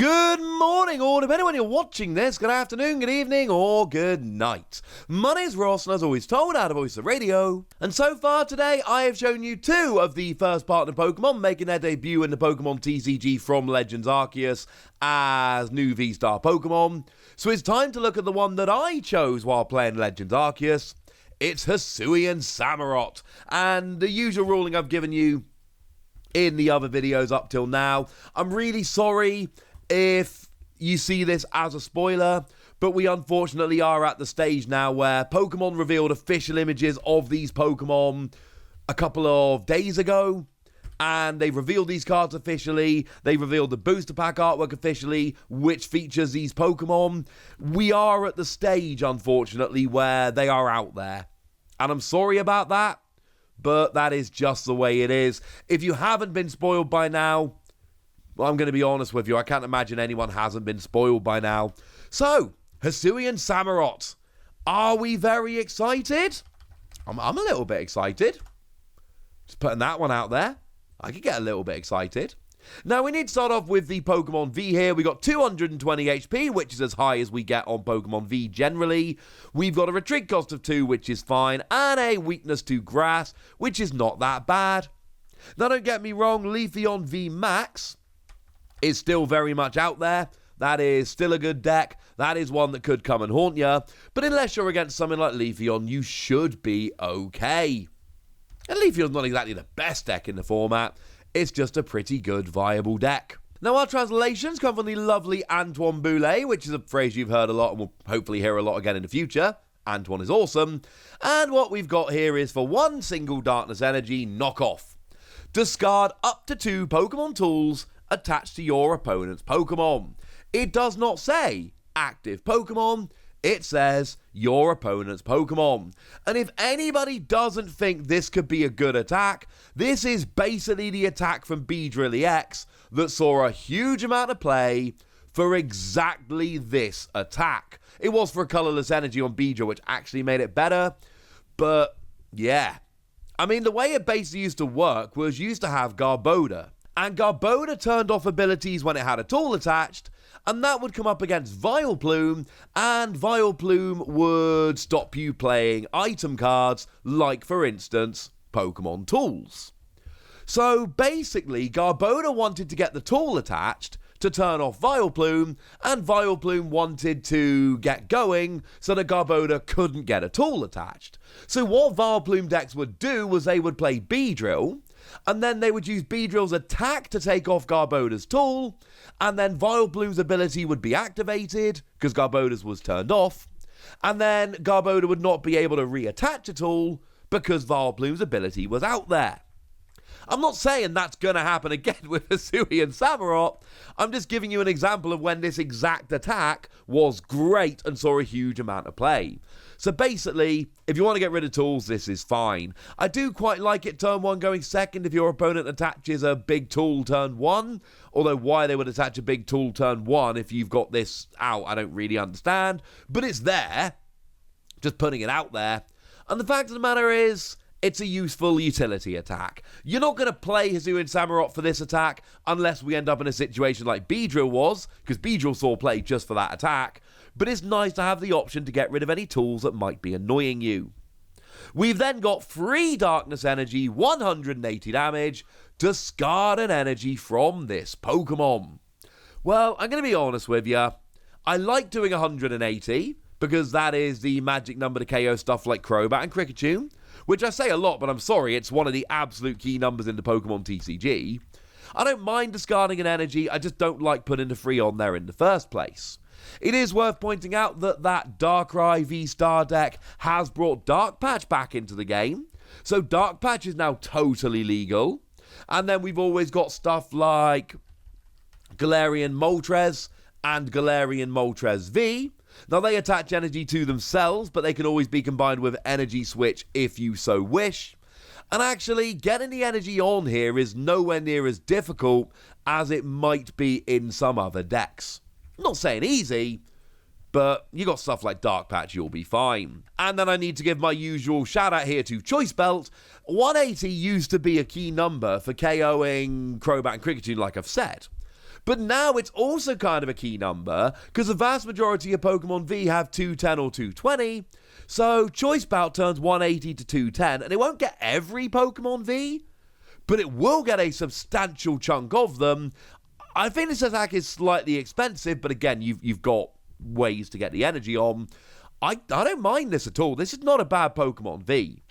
Good morning, or depending when you're watching this, good afternoon, good evening, or good night. My name's Ross, and as always told, out of Voice of Radio. And so far today, I have shown you two of the first partner Pokemon making their debut in the Pokemon TCG from Legends Arceus as new VSTAR Pokemon. So it's time to look at the one that I chose while playing Legends Arceus. It's Hisuian Samurott, and the usual ruling I've given you in the other videos up till now. I'm really sorry if you see this as a spoiler, but we unfortunately are at the stage now where Pokemon revealed official images of these Pokemon a couple of days ago, and they revealed these cards officially. They revealed the booster pack artwork officially, which features these Pokemon. We are at the stage, unfortunately, where they are out there, and I'm sorry about that, but that is just the way it is. If you haven't been spoiled by now, well, I'm going to be honest with you, I can't imagine anyone hasn't been spoiled by now. So, Hisuian Samurott. Are we very excited? I'm a little bit excited. Just putting that one out there. I could get a little bit excited. Now, we need to start off with the Pokemon V here. We got 220 HP, which is as high as we get on Pokemon V generally. We've got a retreat cost of 2, which is fine, and a weakness to grass, which is not that bad. Now, don't get me wrong, Leafeon V Max is still very much out there. That is still a good deck. That is one that could come and haunt you. But unless you're against something like Leafeon, you should be okay. And Leafeon's not exactly the best deck in the format. It's just a pretty good, viable deck. Now, our translations come from the lovely Antoine Boulet, which is a phrase you've heard a lot and will hopefully hear a lot again in the future. Antoine is awesome. And what we've got here is for one single Darkness Energy knockoff. Discard up to 2 Pokemon tools attached to your opponent's Pokemon. It does not say active Pokemon, it says your opponent's Pokemon. And if anybody doesn't think this could be a good attack, this is basically the attack from Beedrill EX that saw a huge amount of play for exactly this attack. It was for a colorless energy on Beedrill, which actually made it better, but yeah. I mean, the way it basically used to work was you used to have Garbodor, and Garbodor turned off abilities when it had a tool attached, and that would come up against Vileplume, and Vileplume would stop you playing item cards, like, for instance, Pokemon tools. So, basically, Garbodor wanted to get the tool attached to turn off Vileplume, and Vileplume wanted to get going so that Garbodor couldn't get a tool attached. So what Vileplume decks would do was they would play Beedrill, and then they would use Beedrill's attack to take off Garbodor's tool, and then Vileplume's ability would be activated, because Garbodor's was turned off, and then Garbodor would not be able to reattach a tool, because Vileplume's ability was out there. I'm not saying that's going to happen again with Hisuian Samurott. I'm just giving you an example of when this exact attack was great and saw a huge amount of play. So basically, if you want to get rid of tools, this is fine. I do quite like it turn 1 going second if your opponent attaches a big tool turn 1. Although why they would attach a big tool turn 1 if you've got this out, I don't really understand. But it's there. Just putting it out there. And the fact of the matter is, it's a useful utility attack. You're not going to play Hisuian Samurott for this attack unless we end up in a situation like Beedrill was, because Beedrill saw play just for that attack, but it's nice to have the option to get rid of any tools that might be annoying you. We've then got 3 Darkness Energy, 180 damage, discard an energy from this Pokemon. Well, I'm going to be honest with you, I like doing 180, because that is the magic number to KO stuff like Crobat and Kricketune, which I say a lot, but I'm sorry, it's one of the absolute key numbers in the Pokemon TCG. I don't mind discarding an energy, I just don't like putting the 3 on there in the first place. It is worth pointing out that Darkrai VSTAR deck has brought Dark Patch back into the game, so Dark Patch is now totally legal. And then we've always got stuff like Galarian Moltres and Galarian Moltres V. Now, they attach energy to themselves, but they can always be combined with Energy Switch if you so wish. And actually, getting the energy on here is nowhere near as difficult as it might be in some other decks. I'm not saying easy, but you got stuff like Dark Patch, you'll be fine. And then I need to give my usual shout out here to Choice Belt. 180 used to be a key number for KOing Crobat and Kricketune, like I've said. But now it's also kind of a key number, because the vast majority of Pokemon V have 210 or 220, so Choice Belt turns 180 to 210, and it won't get every Pokemon V, but it will get a substantial chunk of them. I think this attack is slightly expensive, but again, you've got ways to get the energy on. I don't mind this at all. This is not a bad Pokemon V.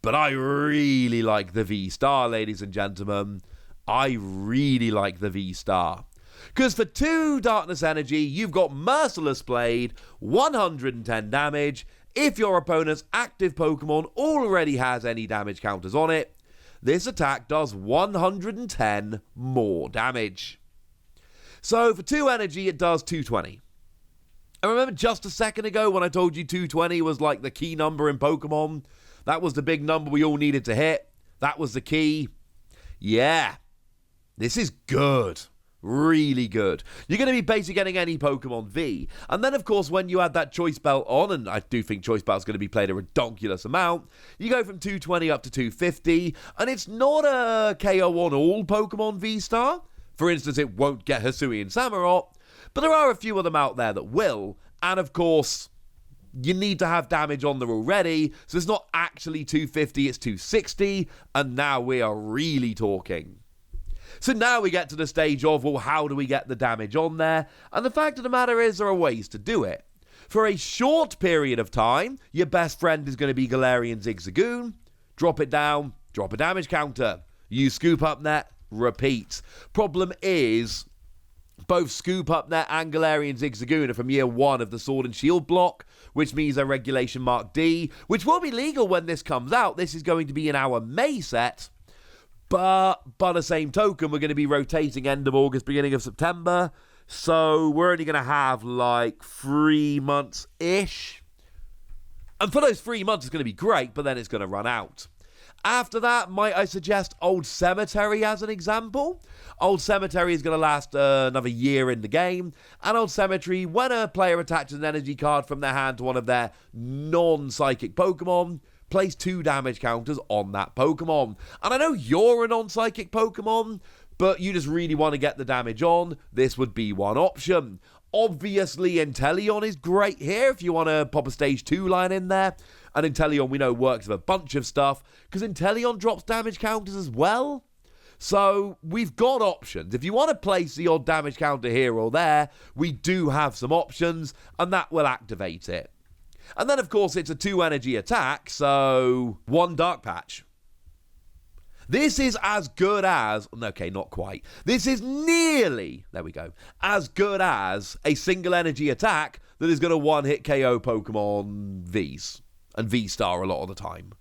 But I really like the VSTAR, ladies and gentlemen. I really like the VSTAR. Because for 2 Darkness Energy, you've got Merciless Blade, 110 damage. If your opponent's active Pokemon already has any damage counters on it, this attack does 110 more damage. So for 2 energy, it does 220. And remember just a second ago when I told you 220 was like the key number in Pokemon? That was the big number we all needed to hit. That was the key. Yeah. This is good. Really good. You're going to be basically getting any Pokemon V. And then, of course, when you add that Choice Belt on, and I do think Choice Belt is going to be played a redonkulous amount, you go from 220 up to 250, and it's not a KO on all Pokemon V-Star. For instance, it won't get Hisuian Samurott, but there are a few of them out there that will, and of course, you need to have damage on there already, so it's not actually 250, it's 260, and now we are really talking. So now we get to the stage of, well, how do we get the damage on there? And the fact of the matter is, there are ways to do it. For a short period of time, your best friend is going to be Galarian Zigzagoon. Drop it down, drop a damage counter. Use Scoop Up Net, repeat. Problem is, both Scoop Up Net and Galarian Zigzagoon are from year 1 of the Sword and Shield block, which means they're Regulation Mark D, which will be legal when this comes out. This is going to be in our May set. But by the same token, we're going to be rotating end of August, beginning of September. So we're only going to have like 3 months-ish. And for those 3 months, it's going to be great, but then it's going to run out. After that, might I suggest Old Cemetery as an example? Old Cemetery is going to last another year in the game. And Old Cemetery, when a player attaches an energy card from their hand to one of their non-psychic Pokemon, place 2 damage counters on that Pokemon. And I know you're a non-psychic Pokemon, but you just really want to get the damage on, this would be one option. Obviously, Inteleon is great here if you want to pop a Stage 2 line in there. And Inteleon, we know, works with a bunch of stuff, because Inteleon drops damage counters as well. So, we've got options. If you want to place the odd damage counter here or there, we do have some options, and that will activate it. And then, of course, it's a 2 energy attack, so 1 Dark Patch. This is as good as, okay, not quite. This is nearly, there we go, as good as a single energy attack that is going to one-hit KO Pokemon Vs and V-Star a lot of the time.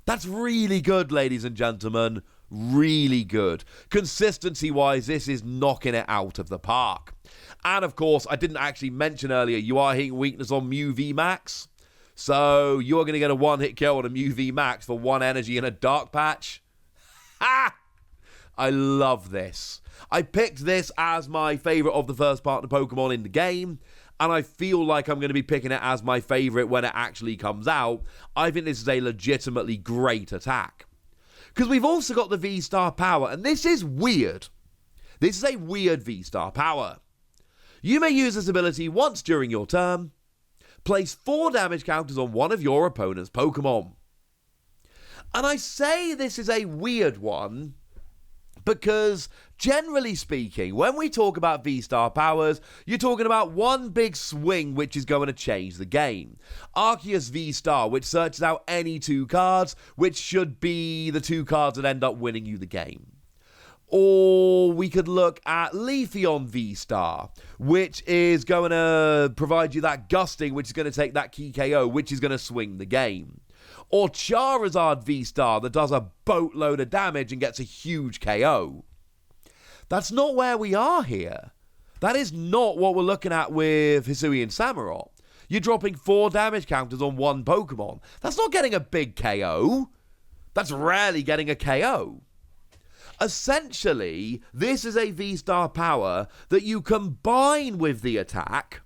That's really good, ladies and gentlemen. Really good. Consistency-wise, this is knocking it out of the park. And, of course, I didn't actually mention earlier, you are hitting weakness on Mew V Max. So, you're going to get a one-hit kill on a Mew V Max for 1 energy and a Dark Patch. Ha! I love this. I picked this as my favourite of the first partner Pokemon in the game, and I feel like I'm going to be picking it as my favourite when it actually comes out. I think this is a legitimately great attack. Because we've also got the V-Star power, and this is weird. This is a weird V-Star power. You may use this ability once during your turn. Place 4 damage counters on one of your opponent's Pokemon. And I say this is a weird one because, generally speaking, when we talk about V-Star powers, you're talking about one big swing which is going to change the game. Arceus V-Star, which searches out any 2 cards, which should be the 2 cards that end up winning you the game. Or we could look at Leafeon V-Star, which is going to provide you that gusting, which is going to take that key KO, which is going to swing the game. Or Charizard V-Star that does a boatload of damage and gets a huge KO. That's not where we are here. That is not what we're looking at with Hisuian Samurott. You're dropping 4 damage counters on one Pokemon. That's not getting a big KO. That's rarely getting a KO. Essentially, this is a V-Star power that you combine with the attack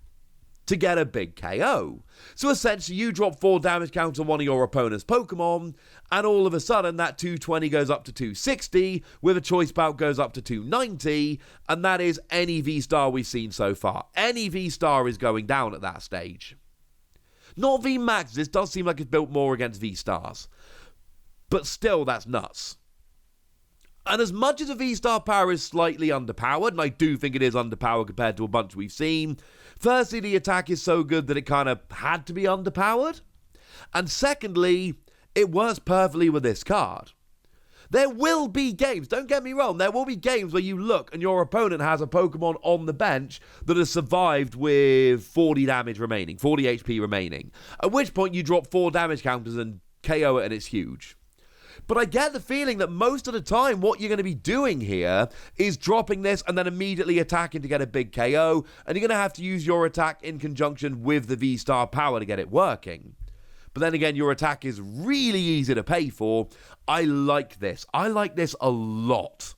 to get a big KO. So essentially you drop 4 damage count on one of your opponent's Pokemon, and all of a sudden that 220 goes up to 260, with a choice bout goes up to 290, and that is any V-Star we've seen so far. Any V-Star is going down at that stage. Not V-Max, this does seem like it's built more against V-Stars. But still, that's nuts. And as much as a V-Star power is slightly underpowered, and I do think it is underpowered compared to a bunch we've seen, firstly, the attack is so good that it kind of had to be underpowered. And secondly, it works perfectly with this card. There will be games, don't get me wrong, there will be games where you look and your opponent has a Pokemon on the bench that has survived with 40 damage remaining, 40 HP remaining. At which point you drop 4 damage counters and KO it and it's huge. But I get the feeling that most of the time what you're going to be doing here is dropping this and then immediately attacking to get a big KO, and you're going to have to use your attack in conjunction with the V-Star power to get it working. But then again, your attack is really easy to pay for. I like this. I like this a lot.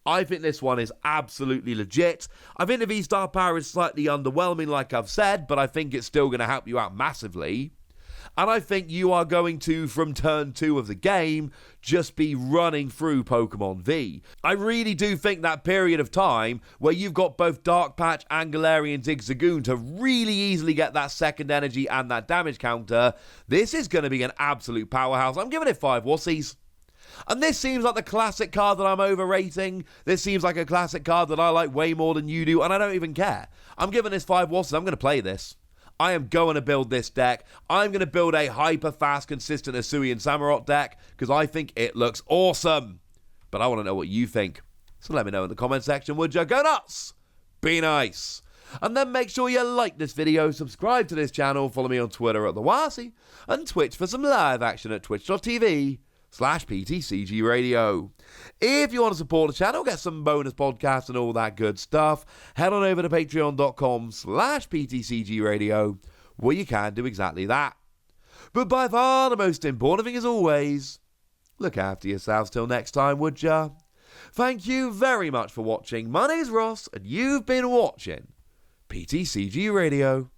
I think this one is absolutely legit. I think the V-Star power is slightly underwhelming, like I've said, but I think it's still going to help you out massively. And I think you are going to, from turn 2 of the game, just be running through Pokemon V. I really do think that period of time where you've got both Dark Patch and Galarian Zigzagoon to really easily get that second energy and that damage counter, this is going to be an absolute powerhouse. I'm giving it 5 wussies. And this seems like the classic card that I'm overrating. This seems like a classic card that I like way more than you do, and I don't even care. I'm giving this 5 wussies. I'm going to play this. I am going to build this deck. I'm going to build a hyper-fast, consistent Hisuian Samurott deck because I think it looks awesome. But I want to know what you think. So let me know in the comment section, would you? Go nuts! Be nice! And then make sure you like this video, subscribe to this channel, follow me on Twitter at TheWasi, and Twitch for some live action at twitch.tv/PTCG Radio. If you want to support the channel, get some bonus podcasts and all that good stuff, head on over to patreon.com/PTCG Radio, where you can do exactly that. But by far the most important thing is always, look after yourselves till next time, would ya? Thank you very much for watching. My name's Ross, and you've been watching PTCG Radio.